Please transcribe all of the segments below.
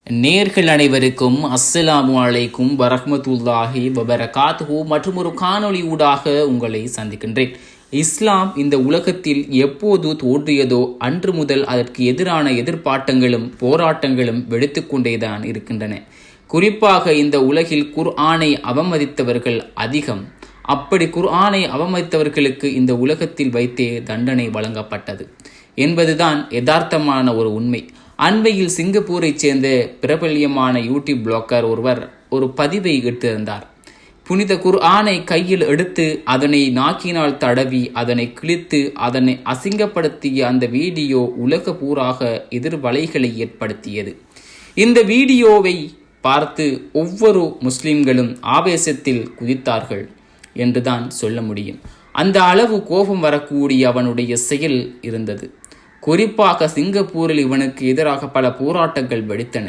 நேர்கள் அனைவருக்கும் அஸ்ஸலாமு அலைக்கும் வரஹ்மத்துல்லாஹி வபரகாத்துஹு மற்றும் ஒரு காணொளி ஊடாக உங்களை சந்திக்கின்றேன். இஸ்லாம் இந்த உலகத்தில் எப்போது தோன்றியதோ அன்று முதல் அதற்கு எதிரான எதிர்ப்பாட்டங்களும் போராட்டங்களும் வெடித்துக்கொண்டேதான் இருக்கின்றன. குறிப்பாக இந்த உலகில் குர்ஆனை அவமதித்தவர்கள் அதிகம். அப்படி குர்ஆனை அவமதித்தவர்களுக்கு இந்த உலகத்தில் வைத்தே தண்டனை வழங்கப்பட்டது என்பதுதான் யதார்த்தமான ஒரு உண்மை. அண்மையில் சிங்கப்பூரை சேர்ந்த பிரபல்யமான யூடியூப் பிளாகர் ஒருவர் ஒரு பதிவை இட்டிருந்தார். புனித குர்ஆனை கையில் எடுத்து அதனை நாக்கினால் தடவி அதனை கிழித்து அதனை அசிங்கப்படுத்திய அந்த வீடியோ உலக பூராக எதிர்வலைகளை ஏற்படுத்தியது. இந்த வீடியோவை பார்த்து ஒவ்வொரு முஸ்லிம்களும் ஆவேசத்தில் குதித்தார்கள் என்றுதான் சொல்ல முடியும். அந்த அளவு கோபம் வரக்கூடிய அவனுடைய செயல் இருந்தது. குறிப்பாக சிங்கப்பூரில் இவனுக்கு எதிராக பல போராட்டங்கள் வெடித்தன.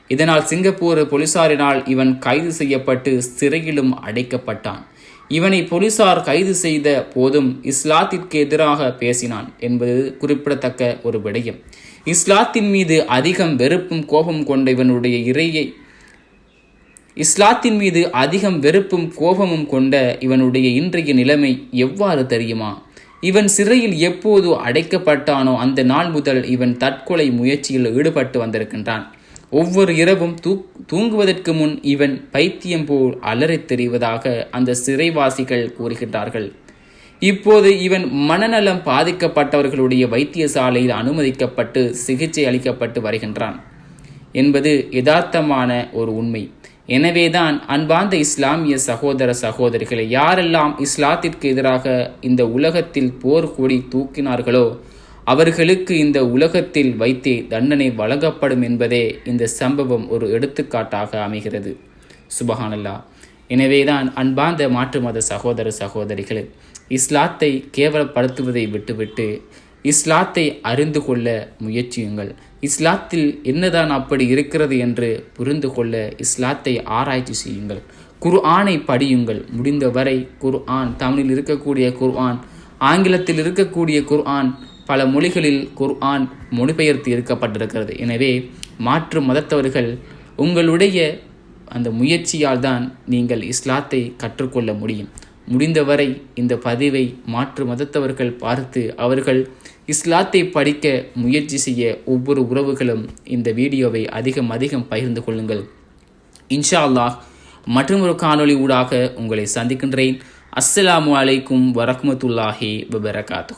இதனால் சிங்கப்பூர் போலீசாரினால் இவன் கைது செய்யப்பட்டு சிறையிலும் அடைக்கப்பட்டான். இவனை போலீசார் கைது செய்த போதும் இஸ்லாத்திற்கு எதிராக பேசினான் என்பது குறிப்பிடத்தக்க ஒரு விடயம். இஸ்லாத்தின் மீது அதிகம் வெறுப்பும் கோபம் கொண்ட கோபமும் கொண்ட இவனுடைய இன்றைய நிலைமை எவ்வாறு தெரியுமா? இவன் சிறையில் எப்போது அடைக்கப்பட்டானோ அந்த நாள் முதல் இவன் தற்கொலை முயற்சியில் ஈடுபட்டு வந்திருக்கின்றான். ஒவ்வொரு இரவும் தூங்குவதற்கு முன் இவன் பைத்தியம் போல் அலறித் தெரிவதாக அந்த சிறைவாசிகள் கூறுகின்றார்கள். இப்போது இவன் மனநலம் பாதிக்கப்பட்டவர்களுடைய வைத்தியசாலையில் அனுமதிக்கப்பட்டு சிகிச்சை அளிக்கப்பட்டு வருகின்றான் என்பது யதார்த்தமான ஒரு உண்மை. எனவேதான் அன்பார்ந்த இஸ்லாமிய சகோதர சகோதரிகளை, யாரெல்லாம் இஸ்லாத்திற்கு எதிராக இந்த உலகத்தில் போர் கொடி தூக்கினார்களோ அவர்களுக்கு இந்த உலகத்தில் வைத்தே தண்டனை வழங்கப்படும் என்பதே இந்த சம்பவம் ஒரு எடுத்துக்காட்டாக அமைகிறது. சுபஹானல்லாஹ். எனவேதான் அன்பார்ந்த மாற்று மத சகோதர சகோதரிகளை, இஸ்லாத்தை கேவலப்படுத்துவதை விட்டுவிட்டு இஸ்லாத்தை அறிந்து கொள்ள முயற்சியுங்கள். இஸ்லாத்தில் என்னதான் அப்படி இருக்கிறது என்று புரிந்து கொள்ள இஸ்லாத்தை ஆராய்ச்சி செய்யுங்கள். குர்ஆனை படியுங்கள். முடிந்தவரை குர்ஆன், தமிழில் இருக்கக்கூடிய குர்ஆன், ஆங்கிலத்தில் இருக்கக்கூடிய குர்ஆன், பல மொழிகளில் குர்ஆன் மொழிபெயர்த்து இருக்கப்பட்டிருக்கிறது. எனவே மாற்று மதத்தவர்கள் உங்களுடைய அந்த முயற்சியால் தான் நீங்கள் இஸ்லாத்தை கற்றுக்கொள்ள முடியும். முடிந்தவரை இந்த பதிவை மாற்று மதத்தவர்கள் பார்த்து அவர்கள் இஸ்லாத்தை படிக்க முயற்சி செய்ய ஒவ்வொரு உறவுகளும் இந்த வீடியோவை அதிகம் பகிர்ந்து கொள்ளுங்கள். இன்ஷா அல்லாஹ் மற்றும் ஒரு காணொளி ஊடாக உங்களை சந்திக்கின்றேன். அஸ்ஸலாமு அலைக்கும் வரஹ்மத்துல்லாஹி வபரகாத்துஹு.